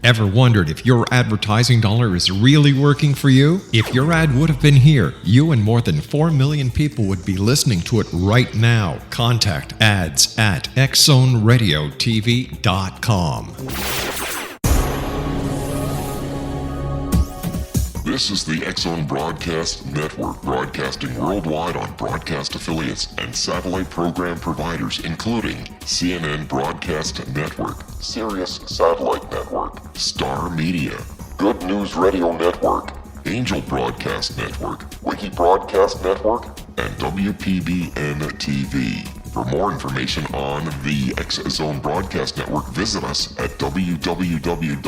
Ever wondered if your advertising dollar is really working for you? If your ad would have been here, you and more than 4 million people would be listening to it right now. Contact ads at xzoneradiotv.com. This is the X-Zone Broadcast Network, broadcasting worldwide on broadcast affiliates and satellite program providers, including CNN Broadcast Network, Sirius Satellite Network, Star Media, Good News Radio Network, Angel Broadcast Network, Wiki Broadcast Network, and WPBN TV. For more information on the X-Zone Broadcast Network, visit us at www.xzbn.net.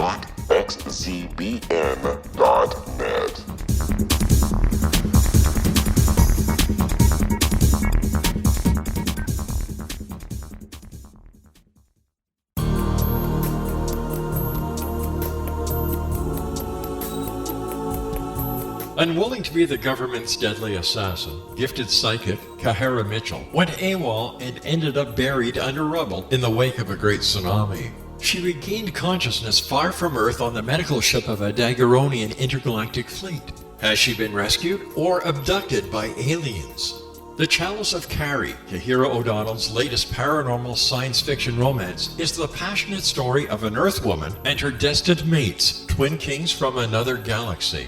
Unwilling to be the government's deadly assassin, gifted psychic Kahara Mitchell went AWOL and ended up buried under rubble in the wake of a great tsunami. She regained consciousness far from Earth on the medical ship of a Daguerreonian intergalactic fleet. Has she been rescued or abducted by aliens? The Chalice of Carrie, Kahira O'Donnell's latest paranormal science fiction romance, is the passionate story of an Earth woman and her destined mates, twin kings from another galaxy.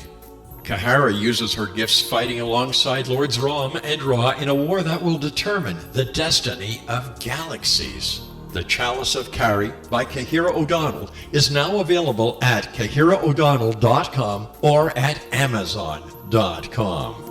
Kahara uses her gifts fighting alongside Lords Rom and Ra in a war that will determine the destiny of galaxies. The Chalice of Carrie by Kahira O'Donnell is now available at KahiraO'Donnell.com or at Amazon.com.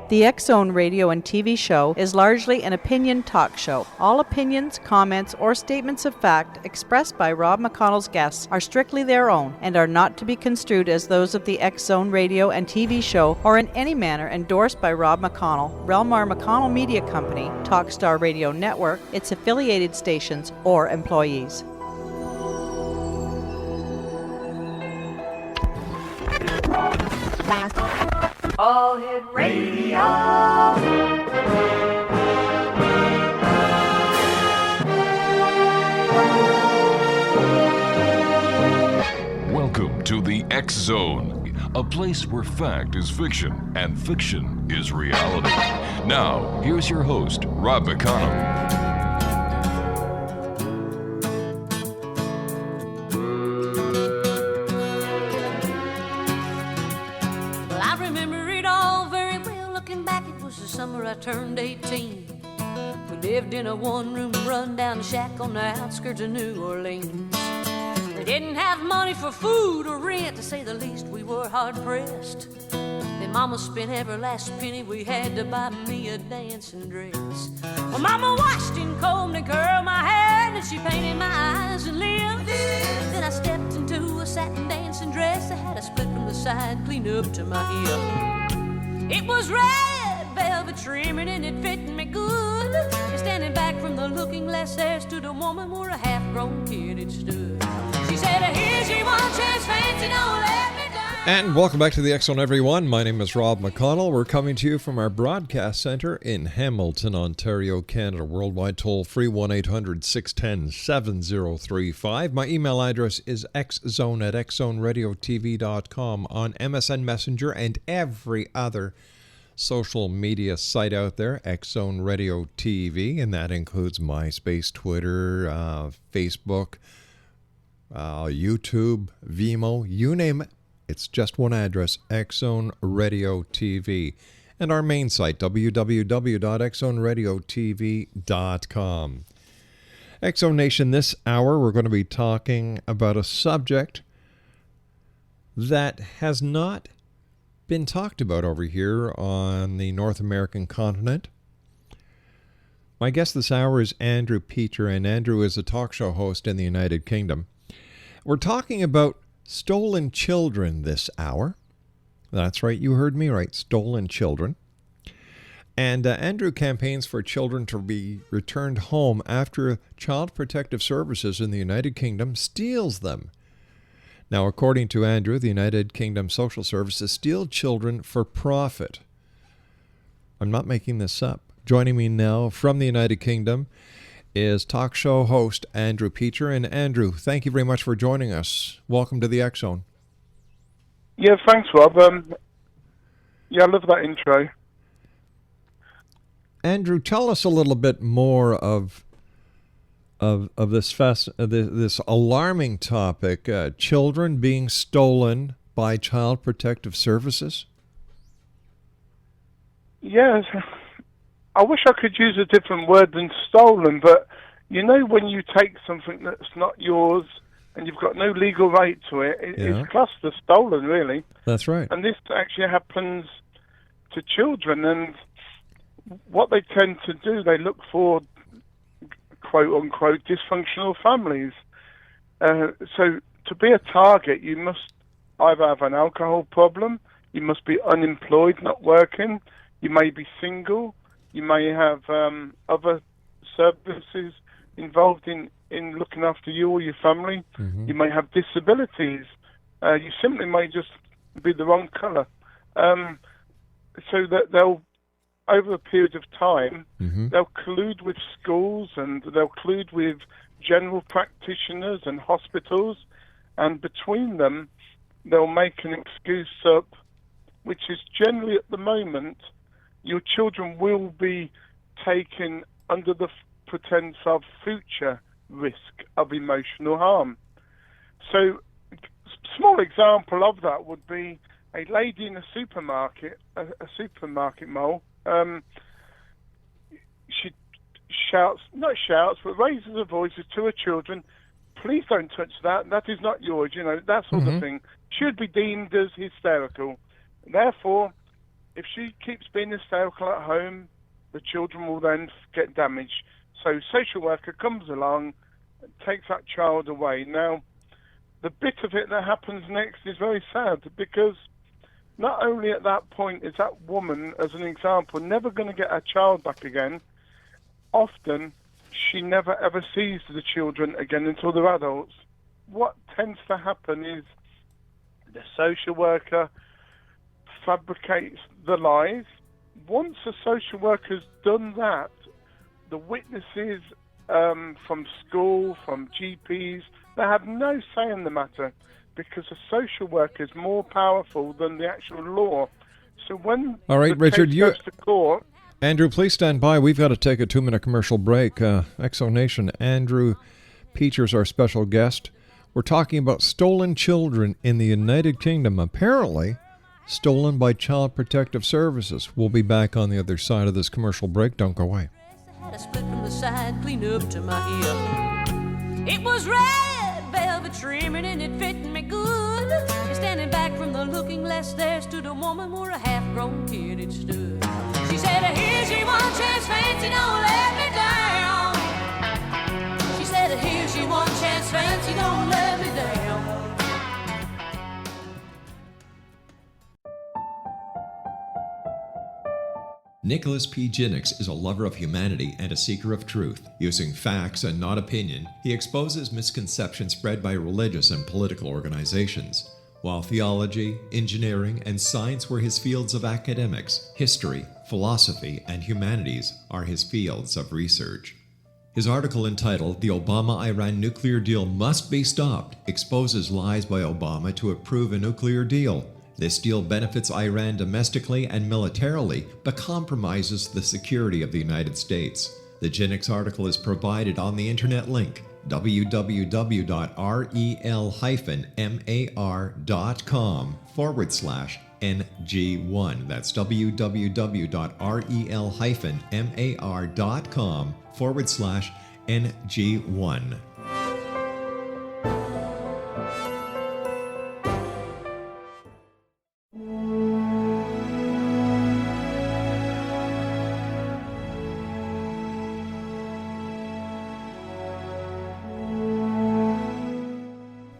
The X-Zone radio and TV show is largely an opinion talk show. All opinions, comments, or statements of fact expressed by Rob McConnell's guests are strictly their own and are not to be construed as those of the X-Zone radio and TV show or in any manner endorsed by Rob McConnell, Relmar McConnell Media Company, Talkstar Radio Network, its affiliated stations, or employees. All Hit Radio. Welcome to the X-Zone, a place where fact is fiction and fiction is reality. Now, here's your host, Rob McConnell. I turned 18. We lived in a one-room run-down shack on the outskirts of New Orleans. We didn't have money for food or rent, to say the least. We were hard-pressed. Then Mama spent every last penny we had to buy me a dancing dress. Well, Mama washed and combed and curled my hair, and she painted my eyes and lips. Then I stepped into a satin dancing dress that had a split from the side clean up to my hip. It was red velvet trimming and it fit me good. And standing back from the looking glass there stood a woman where a half-grown kid had stood. She said, here's your one chance, fancy, don't let me down. And welcome back to the X-Zone, everyone. My name is Rob McConnell. We're coming to you from our broadcast center in Hamilton, Ontario, Canada. Worldwide toll-free 1-800-610-7035. My email address is xzone@xzoneradiotv.com, on MSN Messenger and every other social media site out there, X-Zone Radio TV, and that includes MySpace, Twitter, Facebook, YouTube, Vimeo, you name it. It's just one address, X-Zone Radio TV. And our main site, www.xzoneradiotv.com. X-Zone Nation, this hour we're going to be talking about a subject that has not been talked about over here on the North American continent. My guest this hour is Andrew Peter, and Andrew is a talk show host in the United Kingdom. We're talking about stolen children this hour. That's right, you heard me right, stolen children. And Andrew campaigns for children to be returned home after Child Protective Services in the United Kingdom steals them. Now, according to Andrew, the United Kingdom Social Services steal children for profit. I'm not making this up. Joining me now from the United Kingdom is talk show host Andrew Peter. And Andrew, thank you very much for joining us. Welcome to the X Zone. Yeah, thanks, Rob. I love that intro. Andrew, tell us a little bit more of this alarming topic: children being stolen by Child Protective Services. Yes, I wish I could use a different word than stolen, but when you take something that's not yours and you've got no legal right to it, it's classed as stolen, really. That's right. And this actually happens to children, and what they tend to do, they look for quote-unquote dysfunctional families. So to be a target, you must either have an alcohol problem, you must be unemployed, not working, you may be single, you may have other services involved in looking after you or your family, you may have disabilities, you simply may just be the wrong colour. So that they'll, over a period of time, they'll collude with schools and they'll collude with general practitioners and hospitals, and between them they'll make an excuse up, which is generally at the moment your children will be taken under the pretense of future risk of emotional harm. So small example of that would be a lady in a supermarket, supermarket mall. She but raises her voice to her children, please don't touch that, that is not yours, that sort of thing. Should be deemed as hysterical. Therefore, if she keeps being hysterical at home, the children will then get damaged. So social worker comes along, takes that child away. Now, the bit of it that happens next is very sad, because not only at that point is that woman, as an example, never going to get her child back again, often she never ever sees the children again until they're adults. What tends to happen is the social worker fabricates the lies. Once a social worker's done that, the witnesses from school, from GPs, they have no say in the matter, because a social worker is more powerful than the actual law. So when all right, Richard, goes to court... Andrew, please stand by. We've got to take a 2-minute commercial break. Exo Nation, Andrew Peter's our special guest. We're talking about stolen children in the United Kingdom, apparently stolen by Child Protective Services. We'll be back on the other side of this commercial break. Don't go away. I had a split from the side, clean up to my hip. It was red velvet trimming and it fit me good. And standing back from the looking glass, there stood a woman where a half-grown kid had stood. She said, here's your one chance, fancy, don't let me down. She said, here's your one chance, fancy, don't let me down. Nicholas P. Jennings is a lover of humanity and a seeker of truth. Using facts and not opinion, he exposes misconceptions spread by religious and political organizations. While theology, engineering, and science were his fields of academics, history, philosophy, and humanities are his fields of research. His article entitled "The Obama-Iran Nuclear Deal Must Be Stopped" exposes lies by Obama to approve a nuclear deal. This deal benefits Iran domestically and militarily, but compromises the security of the United States. The Jennings article is provided on the internet link www.rel-mar.com/NG1. That's www.rel-mar.com/NG1.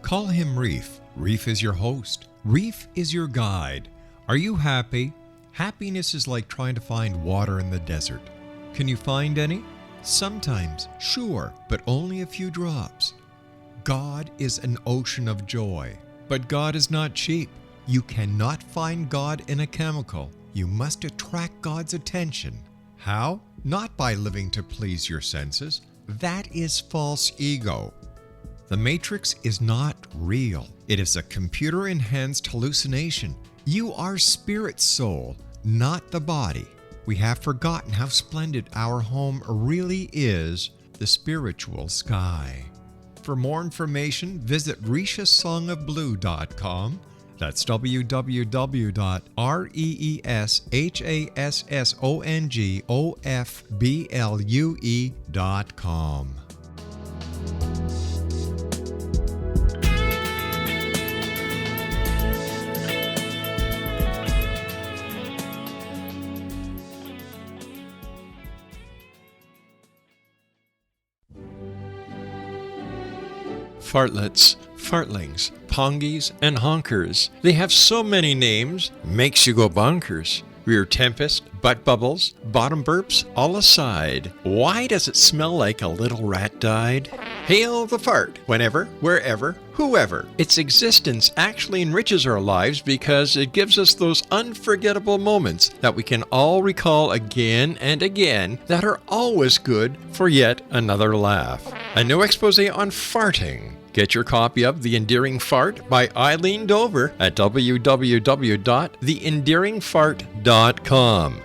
Call him Reef. Reef is your host. Reef is your guide. Are you happy? Happiness is like trying to find water in the desert. Can you find any? Sometimes, sure, but only a few drops. God is an ocean of joy. But God is not cheap. You cannot find God in a chemical. You must attract God's attention. How? Not by living to please your senses. That is false ego. The Matrix is not real. It is a computer-enhanced hallucination. You are spirit soul, not the body. We have forgotten how splendid our home really is, the spiritual sky. For more information, visit rishasongofblue.com. That's www.reeshassongofblue.com. Fartlets, fartlings, pongies, and honkers. They have so many names, makes you go bonkers. Rear tempest, butt bubbles, bottom burps, all aside. Why does it smell like a little rat died? Hail the fart, whenever, wherever, whoever. Its existence actually enriches our lives because it gives us those unforgettable moments that we can all recall again and again that are always good for yet another laugh. A new expose on farting. Get your copy of The Endearing Fart by Eileen Dover at www.theendearingfart.com.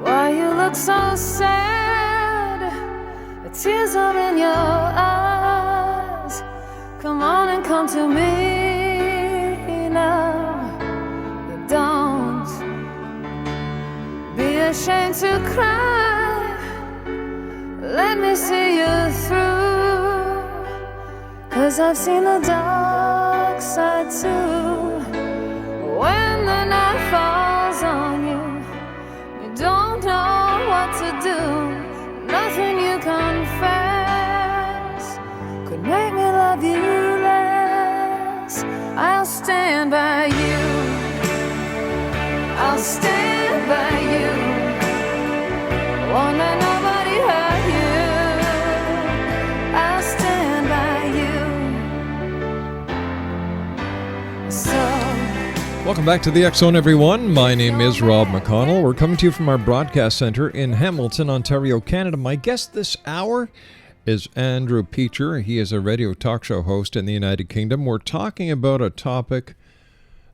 Why you look so sad? The tears are in your eyes. Come on and come to me now. Don't be ashamed to cry. Let me see you through. 'Cause I've seen the dark side too. When the night falls on you, you don't know what to do. Nothing you confess could make me love you less. I'll stand by you. I'll stand by you. Won't let nobody hurt you. I'll stand by you. So Welcome back to the X Zone, everyone. My name is Rob McConnell. We're coming to you from our broadcast center in Hamilton, Ontario, Canada. My guest this hour is Andrew Peacher. He is a radio talk show host in the United Kingdom. We're talking about a topic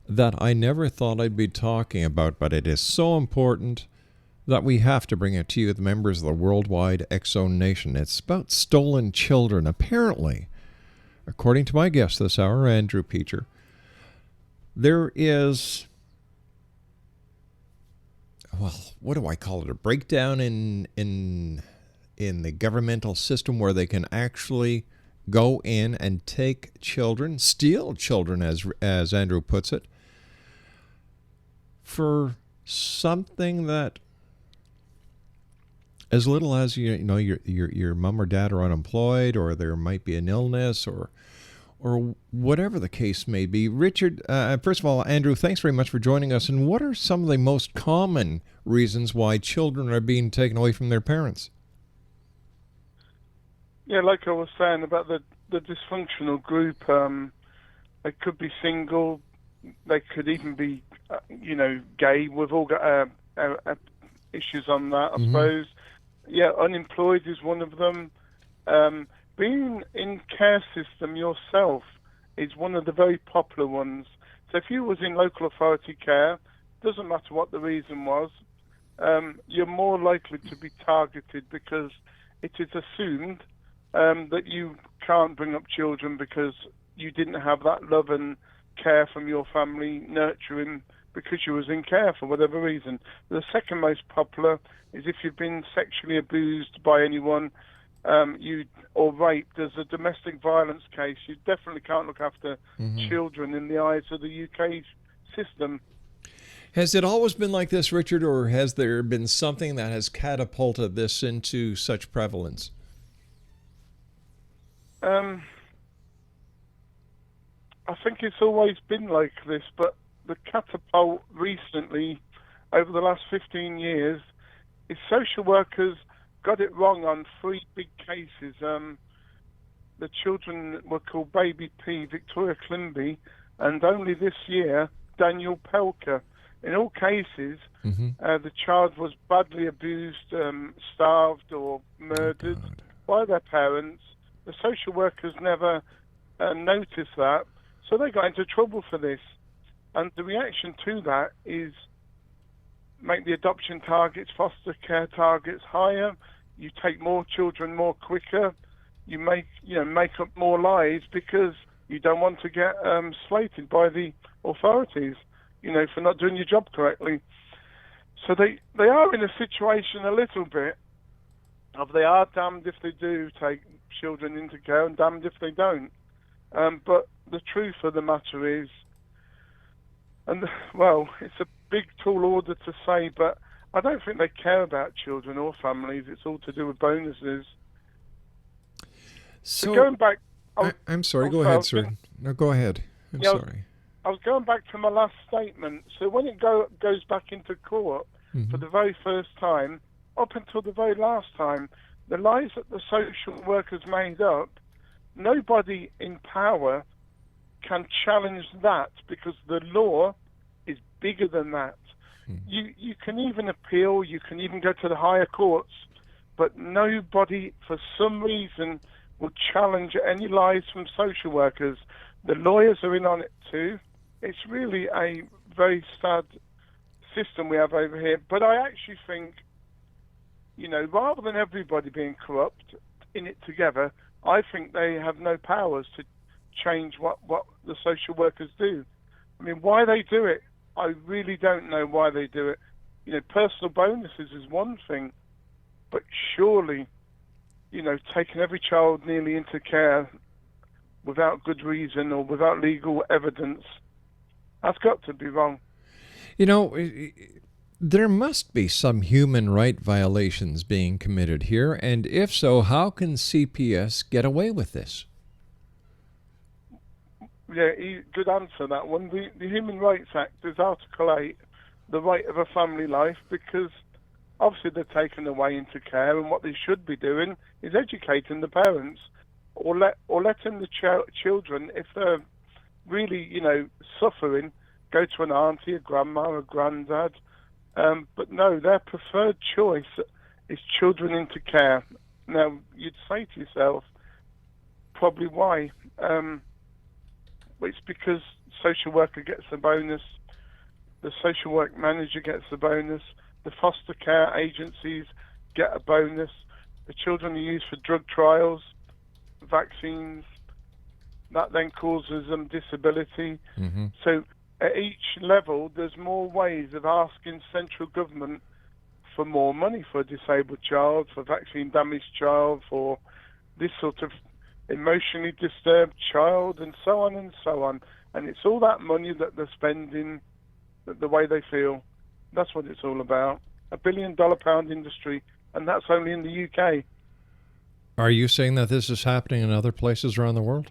that I never thought I'd be talking about, but it is so important that we have to bring it to you, the members of the worldwide X Zone Nation. It's about stolen children. Apparently, according to my guest this hour, Andrew Peacher, there is, well, what do I call it? A breakdown in the governmental system where they can actually go in and take children, steal children, as Andrew puts it, for something that, as little as your mom or dad are unemployed, or there might be an illness, or whatever the case may be. Richard, first of all, Andrew, thanks very much for joining us. And what are some of the most common reasons why children are being taken away from their parents? Yeah, like I was saying about the dysfunctional group, they could be single, they could even be, gay. We've all got issues on that, I suppose. Yeah, unemployed is one of them. Being in care system yourself is one of the very popular ones. So if you was in local authority care, doesn't matter what the reason was, you're more likely to be targeted because it is assumed that you can't bring up children because you didn't have that love and care from your family, nurturing because you was in care for whatever reason. The second most popular is if you've been sexually abused by anyone, or raped. As a domestic violence case, you definitely can't look after children in the eyes of the UK system. Has it always been like this, Richard, or has there been something that has catapulted this into such prevalence? I think it's always been like this, but the catapult recently, over the last 15 years, is social workers got it wrong on 3 big cases. The children were called Baby P, Victoria Climby, and only this year, Daniel Pelker. In all cases, the child was badly abused, starved, or murdered by their parents. The social workers never noticed that, so they got into trouble for this. And the reaction to that is make the adoption targets, foster care targets higher. You take more children more quicker. You make up more lives because you don't want to get slated by the authorities, for not doing your job correctly. So they are in a situation a little bit of they are damned if they do take children into care and damned if they don't. But the truth of the matter is, it's a big tall order to say, but I don't think they care about children or families. It's all to do with bonuses. So going back... I'm sorry, go ahead, sir. No, go ahead. I'm sorry. I was going back to my last statement. So when it goes back into court for the very first time, up until the very last time, the lies that the social workers made up, nobody in power can challenge that because the law is bigger than that. You can even appeal, you can even go to the higher courts, but nobody, for some reason, will challenge any lies from social workers. The lawyers are in on it too. It's really a very sad system we have over here. But I actually think, rather than everybody being corrupt in it together, I think they have no powers to change what the social workers do. I mean, why they do it, I really don't know why they do it. Personal bonuses is one thing, but surely, taking every child nearly into care without good reason or without legal evidence, that's got to be wrong. There must be some human right violations being committed here, and if so, how can CPS get away with this? Yeah, good answer, that one. The Human Rights Act is Article 8, the right of a family life, because obviously they're taken away into care, and what they should be doing is educating the parents or letting the children, if they're really, suffering, go to an auntie, a grandma, a granddad. But no, their preferred choice is children into care. Now, you'd say to yourself, probably why? Well, it's because social worker gets a bonus, the social work manager gets a bonus, the foster care agencies get a bonus, the children are used for drug trials, vaccines, that then causes them disability. So at each level, there's more ways of asking central government for more money for a disabled child, for vaccine damaged child, for this sort of emotionally disturbed child, and so on and so on. And it's all that money that they're spending the way they feel. That's what it's all about. $1 billion industry, and that's only in the UK. Are you saying that this is happening in other places around the world?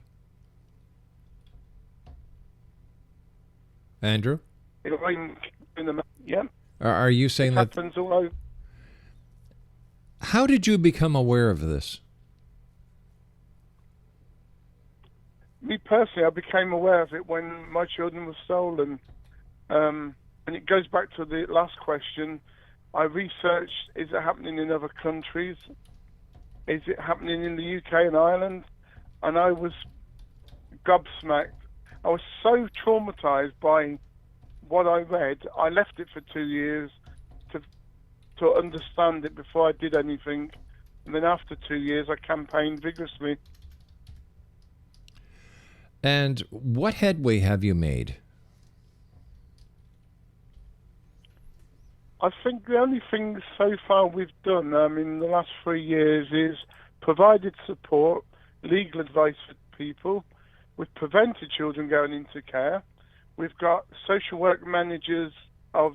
Andrew? Yeah. Are you saying that... happens all over. How did you become aware of this? Me personally, I became aware of it when my children were stolen. And it goes back to the last question. I researched, is it happening in other countries? Is it happening in the UK and Ireland? And I was gobsmacked. I was so traumatized by what I read. I left it for 2 years to understand it before I did anything. And then after 2 years, I campaigned vigorously. And what headway have you made? I think the only thing so far we've done in the last 3 years is provided support, legal advice for people. We've prevented children going into care. We've got social work managers of,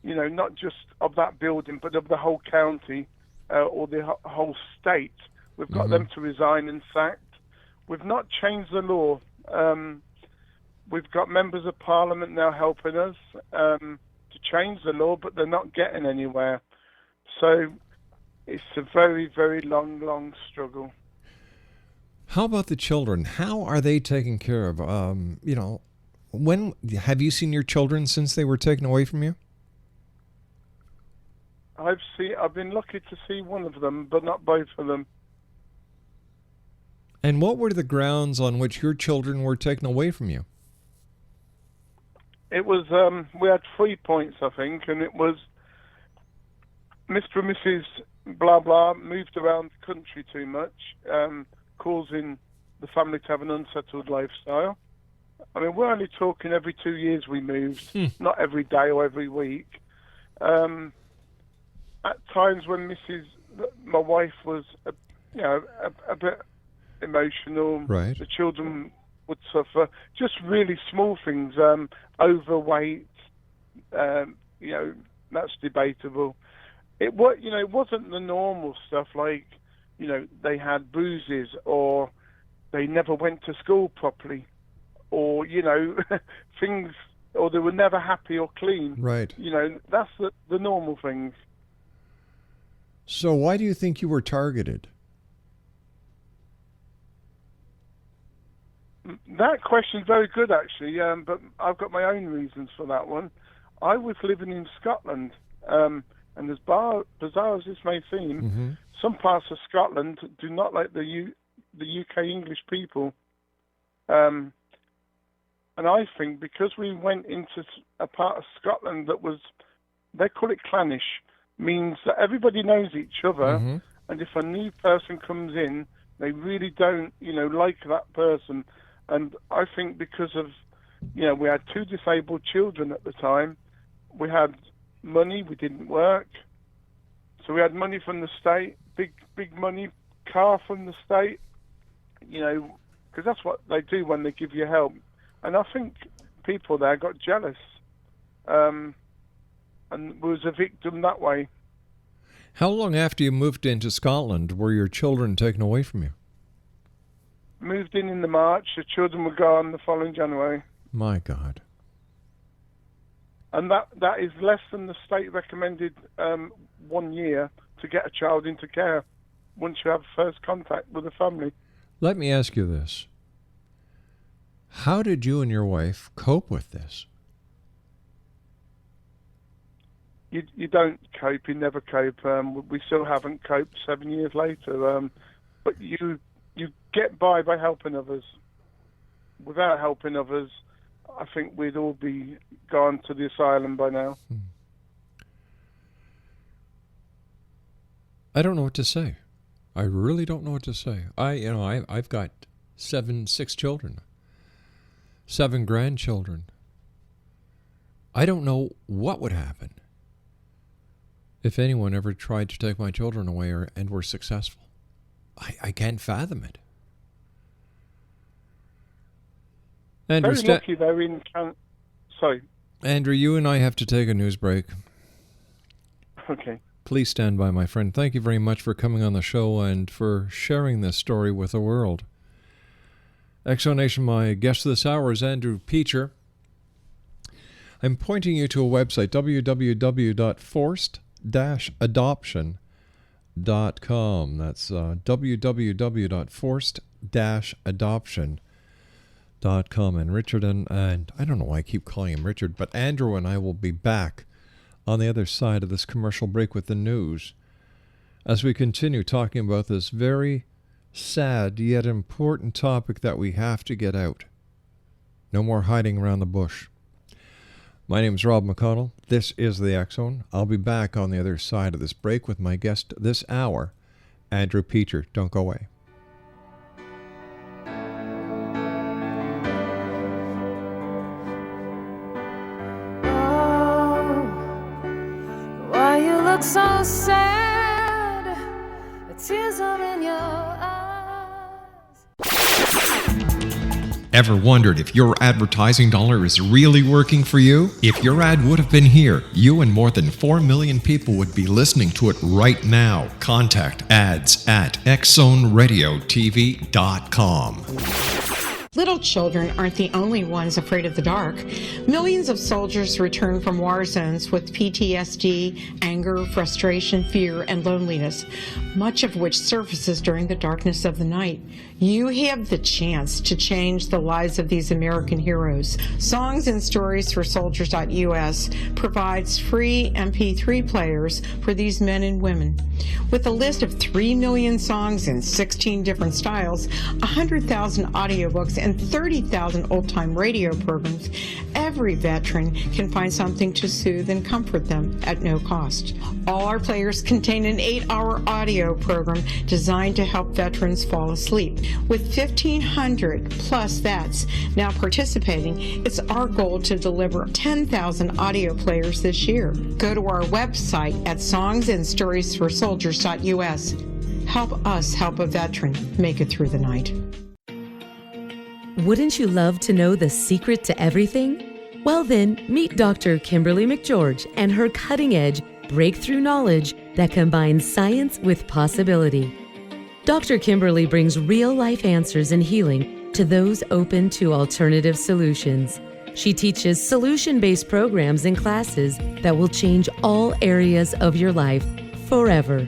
not just of that building, but of the whole county or the whole state. We've got them to resign and sacked. we've not changed the law. We've got members of parliament now helping us to change the law, but they're not getting anywhere. So it's a very, very long struggle. How about the children? How are they taken care of? When have you seen your children since they were taken away from you? I've been lucky to see one of them, but not both of them. And what were the grounds on which your children were taken away from you? It was, we had 3 points, I think, and it was Mr. and Mrs. blah blah moved around the country too much, causing the family to have an unsettled lifestyle. I mean, we're only talking every 2 years we moved, not every day or every week. At times when my wife was, a bit emotional, right, the children would suffer. Just really small things, overweight. That's debatable. It wasn't the normal stuff like, they had bruises or they never went to school properly, or things, or they were never happy or clean. Right. That's the normal things. So why do you think you were targeted? That question's very good, actually, but I've got my own reasons for that one. I was living in Scotland, and as bizarre as this may seem, some parts of Scotland do not like the UK English people. And I think because we went into a part of Scotland that was, they call it clannish, means that everybody knows each other, and if a new person comes in, they really don't, like that person. And I think because of, we had 2 disabled children at the time, we had money, we didn't work, so we had money from the state, big money, car from the state, because that's what they do when they give you help. And I think people there got jealous, and was a victim that way. How long after you moved into Scotland were your children taken away from you? Moved in the March, the children were gone the following January. My God. And that is less than the state recommended 1 year to get a child into care once you have first contact with the family. Let me ask you this. How did you and your wife cope with this? You don't cope, you never cope. We still haven't coped 7 years later. But you get by helping others. Without helping others, I think we'd all be gone to the asylum by now. I don't know what to say. I really don't know what to say. I've got 6 children, 7 grandchildren. I don't know what would happen if anyone ever tried to take my children away and were successful. I can't fathom it. Andrew, very lucky they're in Sorry. Andrew, you and I have to take a news break. Okay. Please stand by, my friend. Thank you very much for coming on the show and for sharing this story with the world. Exonation, my guest this hour is Andrew Peacher. I'm pointing you to a website, www.forced-adoption.com. That's www.forced-adoption.com. And Richard and I don't know why I keep calling him Richard, but Andrew and I will be back on the other side of this commercial break with the news as we continue talking about this very sad yet important topic that we have to get out. No more hiding around the bush. My name is Rob McConnell. This is the X-Zone. I'll be back on the other side of this break with my guest this hour, Andrew Peacher. Don't go away. Why you look so sad? The tears are in your eyes. Ever wondered if your advertising dollar is really working for you? If your ad would have been here, you and more than 4 million people would be listening to it right now. Contact ads at xzoneradiotv.com. Little children aren't the only ones afraid of the dark. Millions of soldiers return from war zones with PTSD, anger, frustration, fear, and loneliness, much of which surfaces during the darkness of the night. You have the chance to change the lives of these American heroes. Songs and Stories for Soldiers.us provides free MP3 players for these men and women. With a list of 3 million songs in 16 different styles, 100,000 audiobooks, and 30,000 old-time radio programs, every veteran can find something to soothe and comfort them at no cost. All our players contain an 8-hour audio program designed to help veterans fall asleep. With 1,500 plus vets now participating, it's our goal to deliver 10,000 audio players this year. Go to our website at songsandstoriesforsoldiers.us. Help us help a veteran make it through the night. Wouldn't you love to know the secret to everything? Well then, meet Dr. Kimberly McGeorge and her cutting-edge breakthrough knowledge that combines science with possibility. Dr. Kimberly brings real-life answers and healing to those open to alternative solutions. She teaches solution-based programs and classes that will change all areas of your life forever.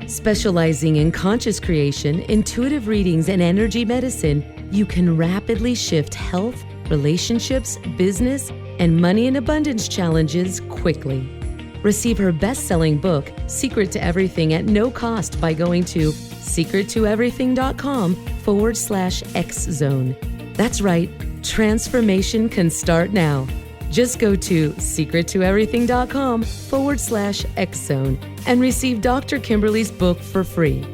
Specializing in conscious creation, intuitive readings, and energy medicine, you can rapidly shift health, relationships, business, and money and abundance challenges quickly. Receive her best-selling book, Secret to Everything, at no cost by going to secrettoeverything.com/X-Zone. That's right, transformation can start now. Just go to secrettoeverything.com/X-Zone and receive Dr. Kimberly's book for free.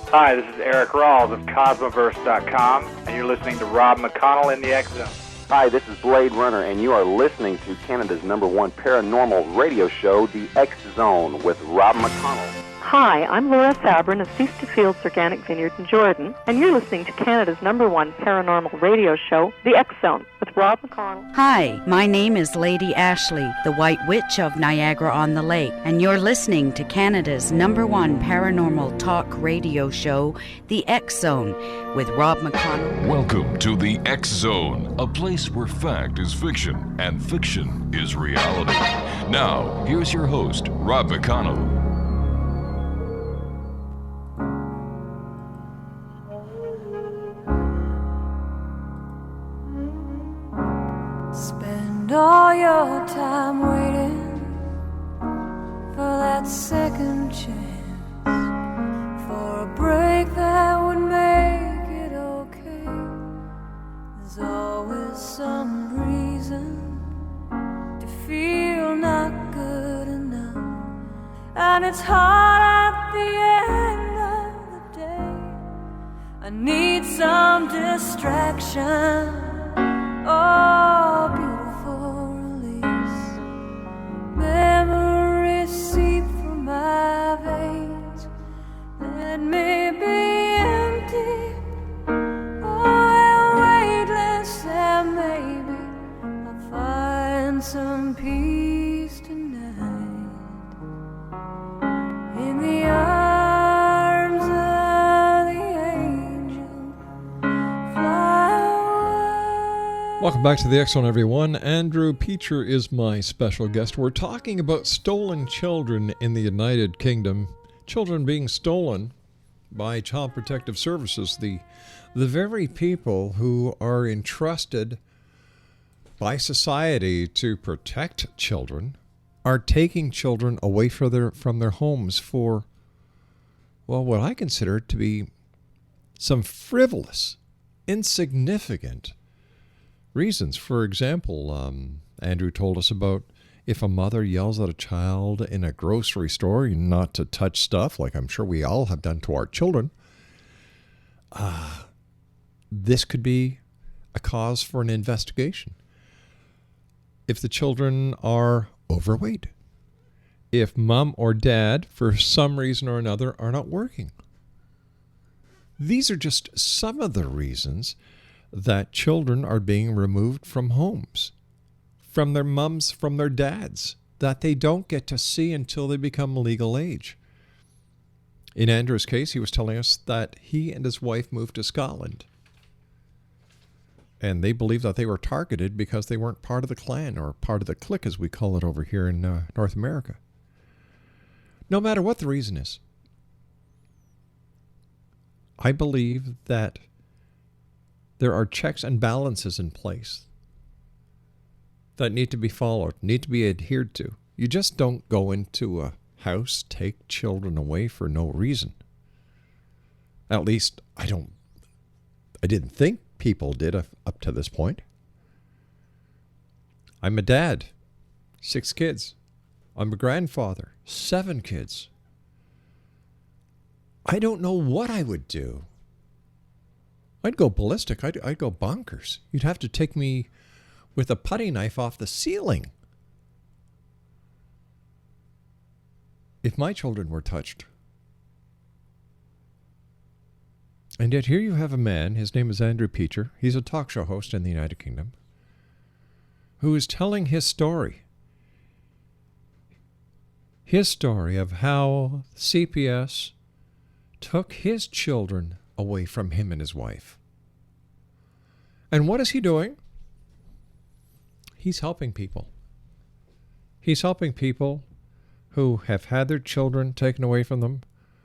Hi, this is Eric Rawls of Cosmoverse.com, and you're listening to Rob McConnell in the X-Zone. Hi, this is Blade Runner, and you are listening to Canada's #1 paranormal radio show, The X-Zone, with Rob McConnell. Hi, I'm Laura Sabrin of Feast to Fields Organic Vineyard in Jordan, and you're listening to Canada's #1 paranormal radio show, The X-Zone, with Rob McConnell. Hi, my name is Lady Ashley, the White Witch of Niagara-on-the-Lake, and you're listening to Canada's #1 paranormal talk radio show, The X-Zone, with Rob McConnell. Welcome to The X-Zone, a place where fact is fiction and fiction is reality. Now, here's your host, Rob McConnell. Spend all your time waiting for that second chance, for a break that would make it okay. There's always some reason to feel not good enough, and it's hard at the end of the day. I need some distraction. Oh, beautiful release. Memories seep from my veins. Let me be empty. Oh, weightless, and maybe I'll find some peace tonight. In the arms of the angel, fly away. Welcome back to the X-Zone, everyone. Andrew Peacher is my special guest. We're talking about stolen children in the United Kingdom. Children being stolen by Child Protective Services, the very people who are entrusted by society to protect children, are taking children away from their homes for, well, what I consider to be some frivolous, insignificant reasons. For example, Andrew told us about if a mother yells at a child in a grocery store not to touch stuff, like I'm sure we all have done to our children, this could be a cause for an investigation. If the children are overweight, if mom or dad, for some reason or another, are not working, These are just some of the reasons that children are being removed from homes, from their mums, from their dads, that they don't get to see until they become legal age. In Andrew's case, he was telling us that he and his wife moved to Scotland. And they believed that they were targeted because they weren't part of the clan, or part of the clique, as we call it over here in North America. No matter what the reason is, I believe that there are checks and balances in place that need to be followed, need to be adhered to. You just don't go into a house, take children away for no reason. At least I didn't think people did up to this point. I'm a dad, 6 kids. I'm a grandfather, 7 kids. I don't know what I would do. I'd go ballistic. I'd go bonkers. You'd have to take me with a putty knife off the ceiling if my children were touched. And yet here you have a man, his name is Andrew Peacher, he's a talk show host in the United Kingdom, who is telling his story of how CPS took his children away from him and his wife. And what is he doing? He's helping people. He's helping people who have had their children taken away from them,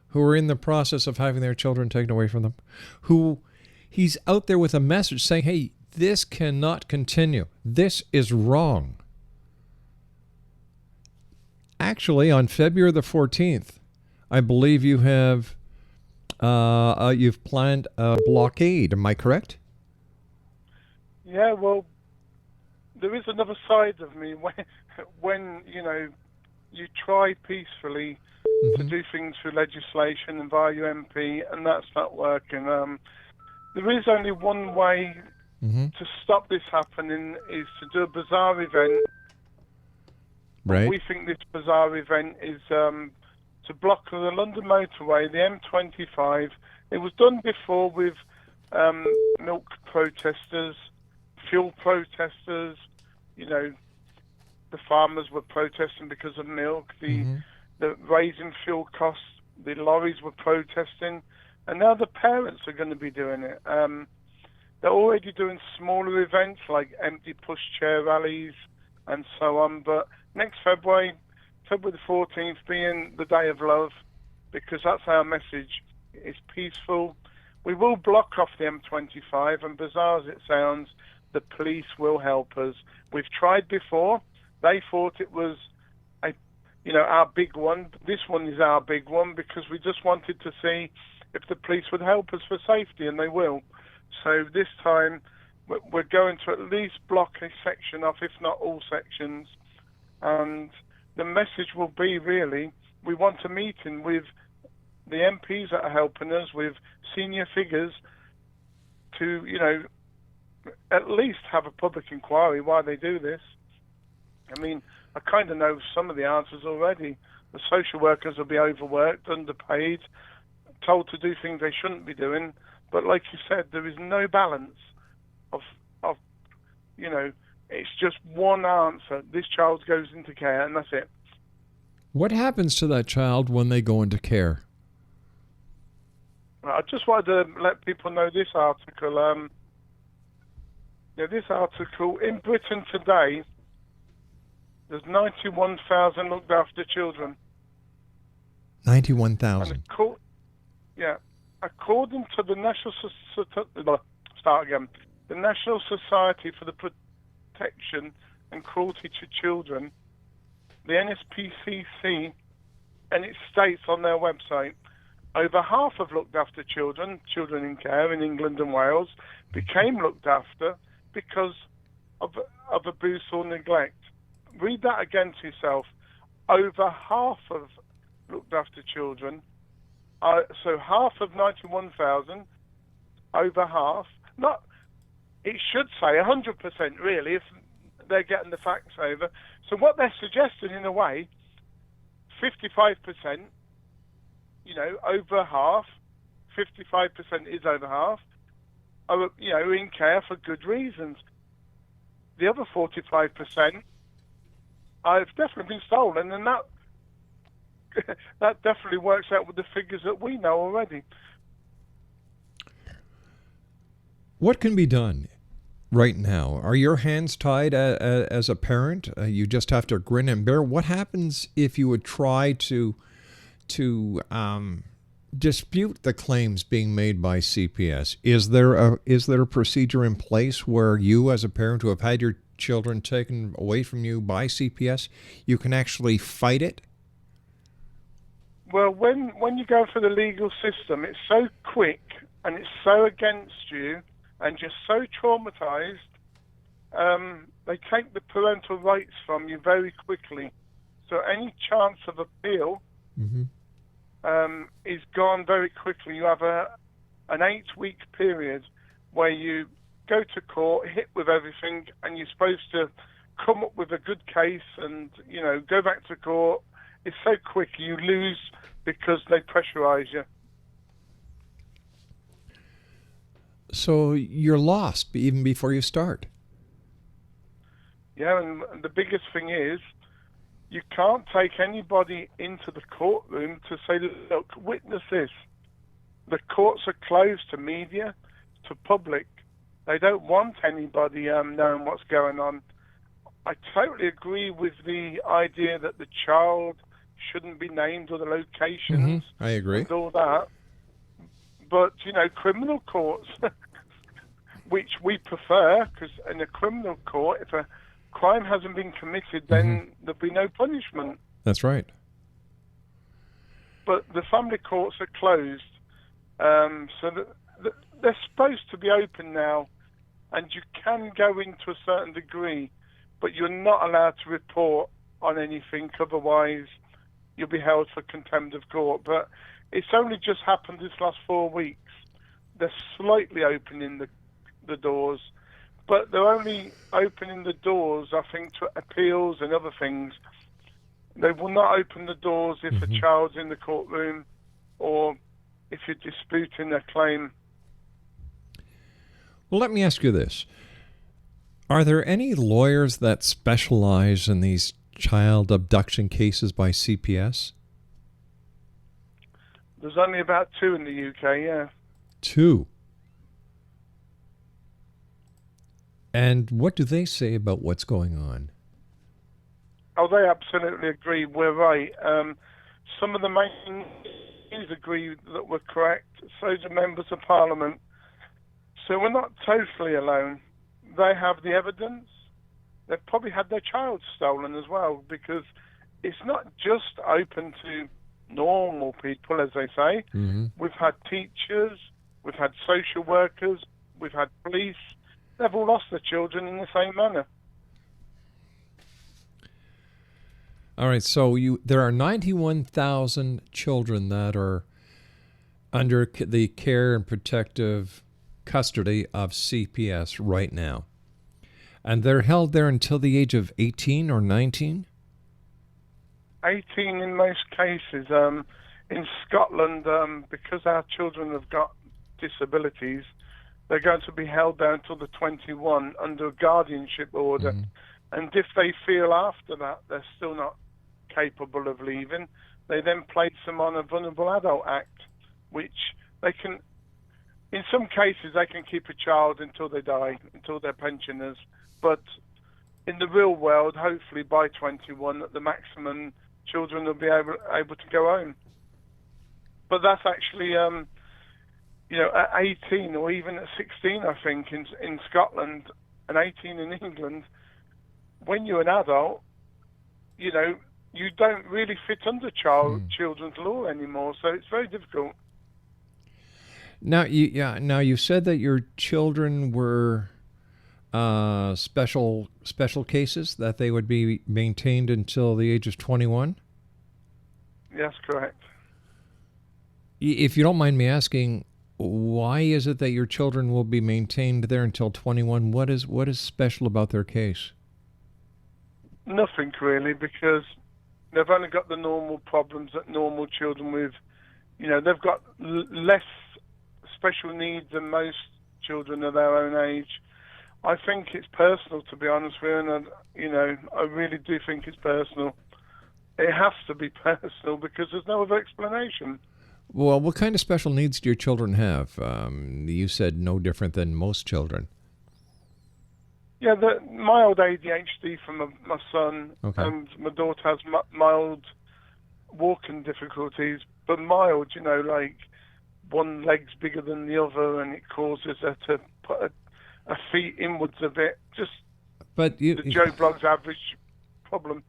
who are in the process of having their children taken away from them, who he's out there with a message saying, hey, this cannot continue. This is wrong. Actually, on February the 14th, I believe you have you've planned a blockade. Am I correct? Yeah, well, there is another side of me when you know, you try peacefully to do things through legislation and via your MP, and that's not working. There is only one way to stop this happening, is to do a bazaar event. Right. We think this bazaar event is to block the London motorway, the M25. It was done before with milk protesters, fuel protesters. You know, the farmers were protesting because of milk. The raising fuel costs, the lorries were protesting, and now the parents are going to be doing it. They're already doing smaller events like empty pushchair rallies and so on, but next February the 14th being the Day of Love, because that's our message. It's peaceful. We will block off the M25, and bizarre as it sounds, the police will help us. We've tried before. They thought it was our big one. This one is our big one, because we just wanted to see if the police would help us for safety, and they will. So this time we're going to at least block a section off, if not all sections. And the message will be, really, we want a meeting with the MPs that are helping us, with senior figures, to, at least have a public inquiry why they do this. I mean, I kind of know some of the answers already. The social workers will be overworked, underpaid, told to do things they shouldn't be doing. But like you said, there is no balance of it's just one answer. This child goes into care, and that's it. What happens to that child when they go into care? I just wanted to let people know this article. This article, in Britain today, there's 91,000 looked after children. 91,000. According to the the National Society for the Protection and Cruelty to Children, the NSPCC, and it states on their website, over half of looked after children in care in England and Wales, became looked after because of abuse or neglect. Read that again to yourself. Over half of looked after children, so half of 91,000, over half, it should say 100% really, if they're getting the facts over. So what they're suggesting, in a way, 55%, over half, 55% is over half, are, in care for good reasons. The other 45% have definitely been stolen, and that definitely works out with the figures that we know already. What can be done right now? Are your hands tied as a parent? You just have to grin and bear. What happens if you would try to dispute the claims being made by CPS? Is there a procedure in place where you, as a parent who have had your children taken away from you by CPS, you can actually fight it? Well, when you go for the legal system, it's so quick and it's so against you, and you're so traumatized, they take the parental rights from you very quickly. So any chance of appeal is gone very quickly. You have an 8-week period where you go to court, hit with everything, and you're supposed to come up with a good case and, go back to court. It's so quick, you lose because they pressurize you. So you're lost even before you start. Yeah, and the biggest thing is you can't take anybody into the courtroom to say, look, witness this. The courts are closed to media, to public. They don't want anybody knowing what's going on. I totally agree with the idea that the child shouldn't be named or the locations. I agree. And all that. But, criminal courts, which we prefer, because in a criminal court, if a crime hasn't been committed, then there'll be no punishment. That's right. But the family courts are closed. So they're supposed to be open now, and you can go into a certain degree, but you're not allowed to report on anything, otherwise you'll be held for contempt of court. But it's only just happened this last 4 weeks. They're slightly opening the doors, but they're only opening the doors, I think, to appeals and other things. They will not open the doors if a child's in the courtroom or if you're disputing their claim. Well, let me ask you this. Are there any lawyers that specialize in these child abduction cases by CPS? There's only about 2 in the UK, yeah. 2? And what do they say about what's going on? Oh, they absolutely agree. We're right. Some of the main MPs agree that we're correct. So do members of Parliament. So we're not totally alone. They have the evidence. They've probably had their child stolen as well, because it's not just open to normal people, as they say. We've had teachers, we've had social workers, we've had police. They've all lost their children in the same manner. All right, so there are 91,000 children that are under the care and protective custody of CPS right now. And they're held there until the age of 18 or 19? 18 in most cases. In Scotland, because our children have got disabilities, they're going to be held there until the 21 under a guardianship order. And if they feel after that they're still not capable of leaving, they then place them on a Vulnerable Adult Act, which they can, in some cases, they can keep a child until they die, until they're pensioners. But in the real world, hopefully by 21, at the maximum, children will be able to go home. But that's actually, at 18 or even at 16, I think, in Scotland, and 18 in England, when you're an adult, you don't really fit under children's law anymore, so it's very difficult. Now, you said that your children were special cases, that they would be maintained until the age of 21? Yes, correct. If you don't mind me asking, why is it that your children will be maintained there until 21? What is special about their case? Nothing really, because they've only got the normal problems that normal children with, they've got less special needs than most children of their own age. I think it's personal, to be honest with you, and I really do think it's personal. It has to be personal because there's no other explanation. Well, what kind of special needs do your children have? You said no different than most children. Yeah, mild ADHD from my son, Okay. and my daughter has mild walking difficulties, but mild, like one leg's bigger than the other, and it causes her to put her feet inwards a bit. Just but the Joe Blogg's average problem.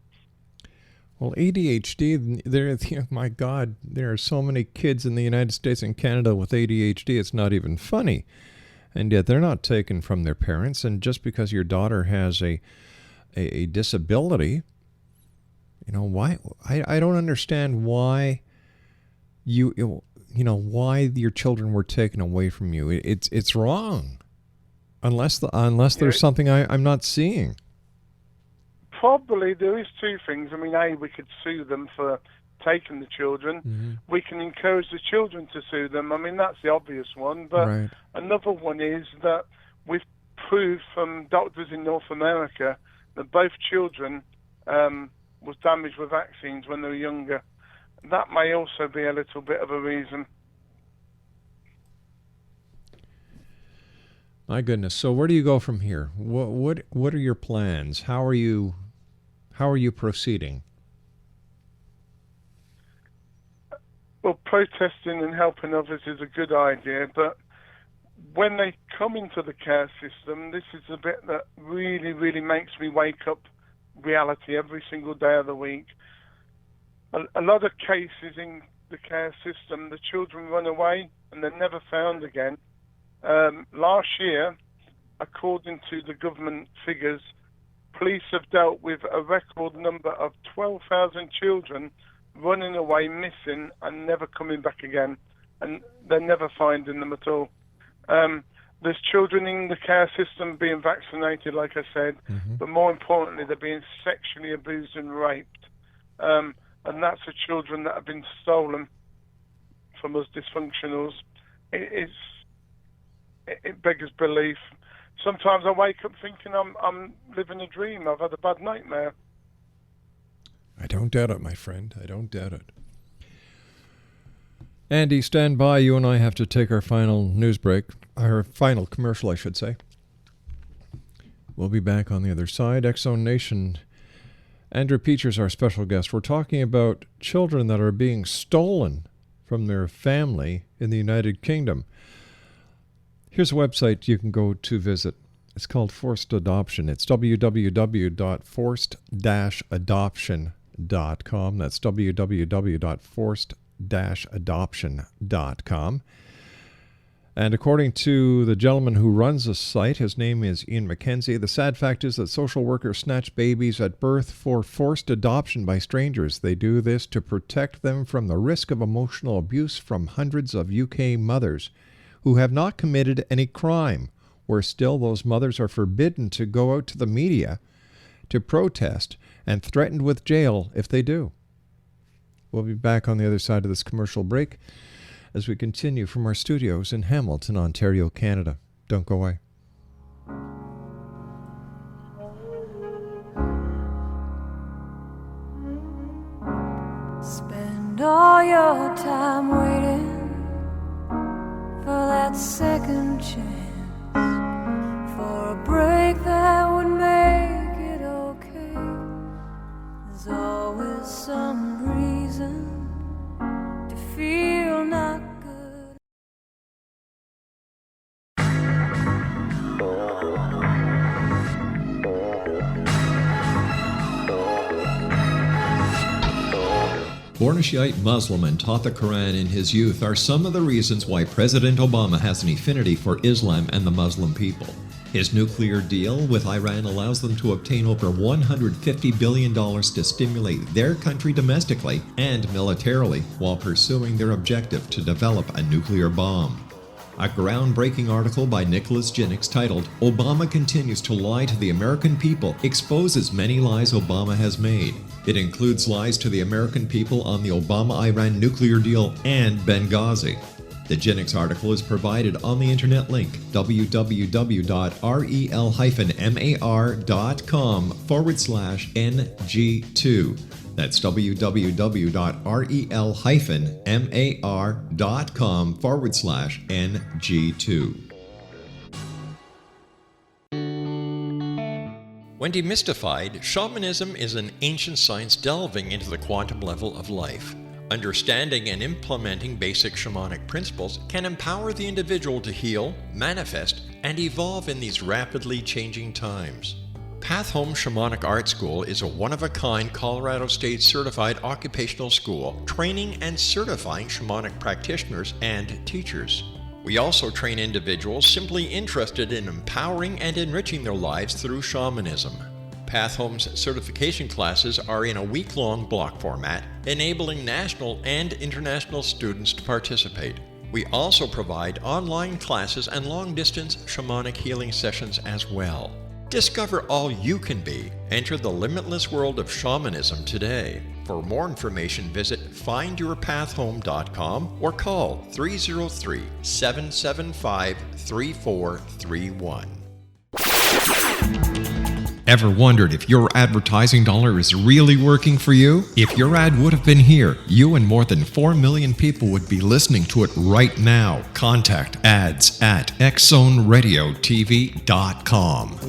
Well, ADHD, my God, there are so many kids in the United States and Canada with ADHD, it's not even funny. And yet they're not taken from their parents. And just because your daughter has a disability, why? I don't understand why why your children were taken away from you. It's wrong, unless there's something I'm not seeing. Probably there is two things. I mean, we could sue them for taking the children. Mm-hmm. We can encourage the children to sue them. I mean, that's the obvious one. But Right. Another one is that we've proved from doctors in North America that both children was damaged with vaccines when they were younger. That may also be a little bit of a reason. My goodness. So where do you go from here? What are your plans? How are you proceeding? Well, protesting and helping others is a good idea, but when they come into the care system, this is the bit that really, really makes me wake up reality every single day of the week. A lot of cases in the care system, the children run away and they're never found again. Last year, according to the government figures, police have dealt with a record number of 12,000 children running away, missing, and never coming back again. And they're never finding them at all. There's children in the care system being vaccinated, like I said, but more importantly, they're being sexually abused and raped. And that's the children that have been stolen from us dysfunctionals. It beggars belief. Sometimes I wake up thinking I'm living a dream. I've had a bad nightmare. I don't doubt it, my friend. I don't doubt it. Andy, stand by. You and I have to take our final news break. Our final commercial, I should say. We'll be back on the other side. X-Zone Nation. Andrew Peachers, our special guest. We're talking about children that are being stolen from their family in the United Kingdom. Here's a website you can go to visit. It's called Forced Adoption. It's www.forced-adoption.com. That's www.forced-adoption.com. And according to the gentleman who runs the site, his name is Ian McKenzie, the sad fact is that social workers snatch babies at birth for forced adoption by strangers. They do this to protect them from the risk of emotional abuse from hundreds of UK mothers who have not committed any crime. Worse still, those mothers are forbidden to go out to the media to protest and threatened with jail if they do. We'll be back on the other side of this commercial break as we continue from our studios in Hamilton, Ontario, Canada. Don't go away. Spend all your time waiting for that second chance, for a break that would make it okay. There's always some reason to feel not good. Born a Shiite Muslim and taught the Quran in his youth are some of the reasons why President Obama has an affinity for Islam and the Muslim people. His nuclear deal with Iran allows them to obtain over $150 billion to stimulate their country domestically and militarily while pursuing their objective to develop a nuclear bomb. A groundbreaking article by Nicholas Jennings titled, "Obama Continues to Lie to the American People," exposes many lies Obama has made. It includes lies to the American people on the Obama-Iran nuclear deal and Benghazi. The Genix article is provided on the internet link www.rel-mar.com/NG2. That's www.rel-mar.com/NG2. When demystified, shamanism is an ancient science delving into the quantum level of life. Understanding and implementing basic shamanic principles can empower the individual to heal, manifest, and evolve in these rapidly changing times. Path Home Shamanic Art School is a one-of-a-kind Colorado State certified occupational school training and certifying shamanic practitioners and teachers. We also train individuals simply interested in empowering and enriching their lives through shamanism. Path Home's certification classes are in a week-long block format, enabling national and international students to participate. We also provide online classes and long-distance shamanic healing sessions as well. Discover all you can be. Enter the limitless world of shamanism today. For more information, visit findyourpathhome.com or call 303-775-3431. Ever wondered if your advertising dollar is really working for you? If your ad would have been here, you and more than 4 million people would be listening to it right now. Contact ads@xzoneradiotv.com.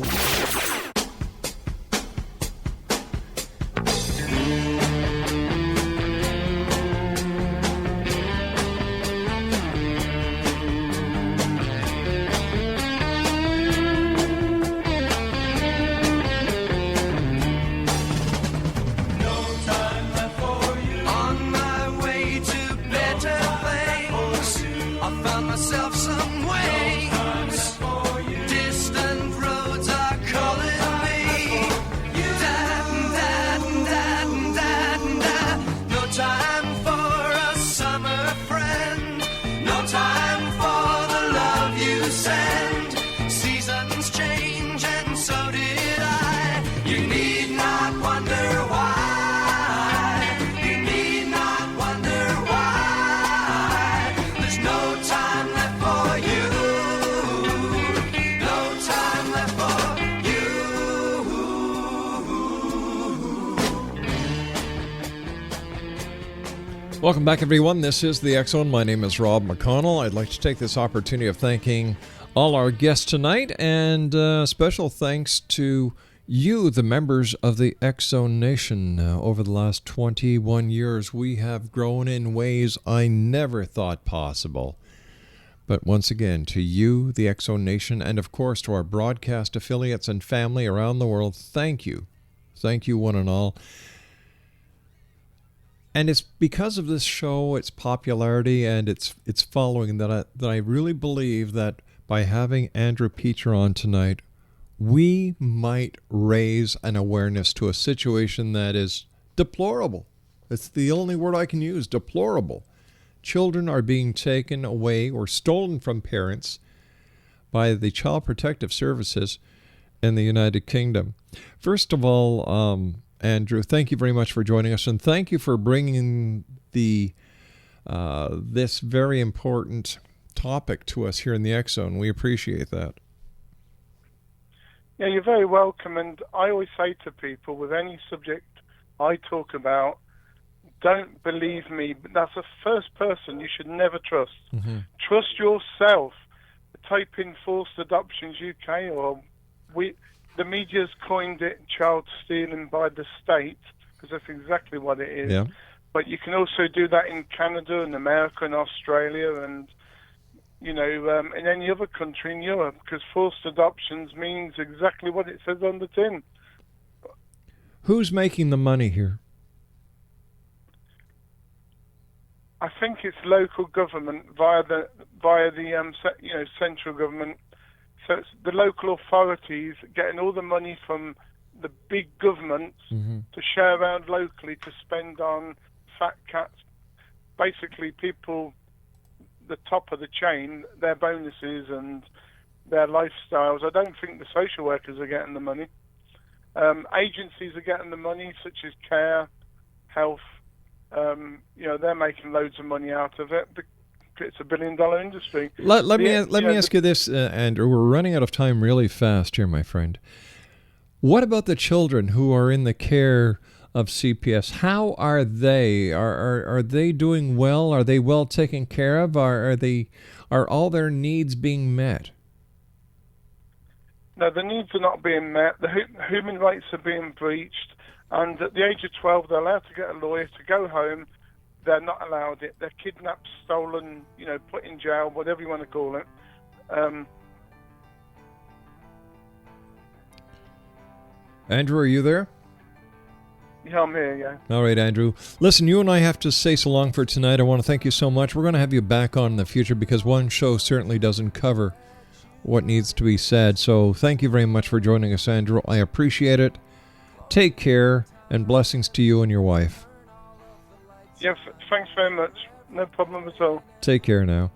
Welcome back, everyone. This is the X Zone. My name is Rob McConnell. I'd like to take this opportunity of thanking all our guests tonight, and special thanks to you, the members of the X Zone Nation. Over the last 21 years, we have grown in ways I never thought possible. But once again, to you, the X Zone Nation, and of course to our broadcast affiliates and family around the world, thank you. Thank you, one and all. And it's because of this show, its popularity, and its following that I really believe that by having Andrew Peter on tonight, we might raise an awareness to a situation that is deplorable. It's the only word I can use, deplorable. Children are being taken away or stolen from parents by the Child Protective Services in the United Kingdom. First of all, Andrew, thank you very much for joining us, and thank you for bringing this very important topic to us here in the X Zone. We appreciate that. Yeah, you're very welcome, and I always say to people, with any subject I talk about, don't believe me, but that's the first person you should never trust. Mm-hmm. Trust yourself. Type in forced adoptions UK, or the media's coined it child stealing by the state, because that's exactly what it is. Yeah. But you can also do that in Canada and America and Australia and, in any other country in Europe, because forced adoptions means exactly what it says on the tin. Who's making the money here? I think it's local government via the central government. So it's the local authorities getting all the money from the big governments to share around locally to spend on fat cats. Basically, people, the top of the chain, their bonuses and their lifestyles. I don't think the social workers are getting the money. Agencies are getting the money, such as care, health. They're making loads of money out of it. it's a billion-dollar industry. Let me ask you this, Andrew. We're running out of time really fast here, my friend. What about the children who are in the care of CPS? How are they? Are they doing well? Are they well taken care of? Are all their needs being met? No, the needs are not being met. The human rights are being breached. And at the age of 12, they're allowed to get a lawyer to go home. They're not allowed it. They're kidnapped, stolen, put in jail, whatever you want to call it. Andrew, are you there? Yeah, I'm here, yeah. All right, Andrew. Listen, you and I have to say so long for tonight. I want to thank you so much. We're going to have you back on in the future because one show certainly doesn't cover what needs to be said. So thank you very much for joining us, Andrew. I appreciate it. Take care, and blessings to you and your wife. Yeah, thanks very much. No problem at all. Take care now.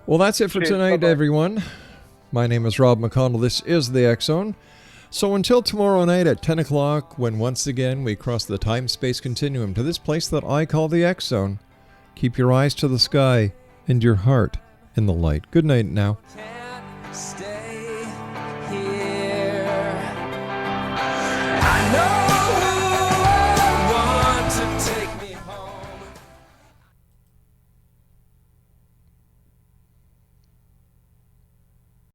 Well, that's it for tonight, bye-bye. everyone. My name is Rob McConnell. This is the X-Zone. So until tomorrow night at 10 o'clock, when once again we cross the time-space continuum to this place that I call the X-Zone, keep your eyes to the sky and your heart in the light. Good night now. Stay here. I know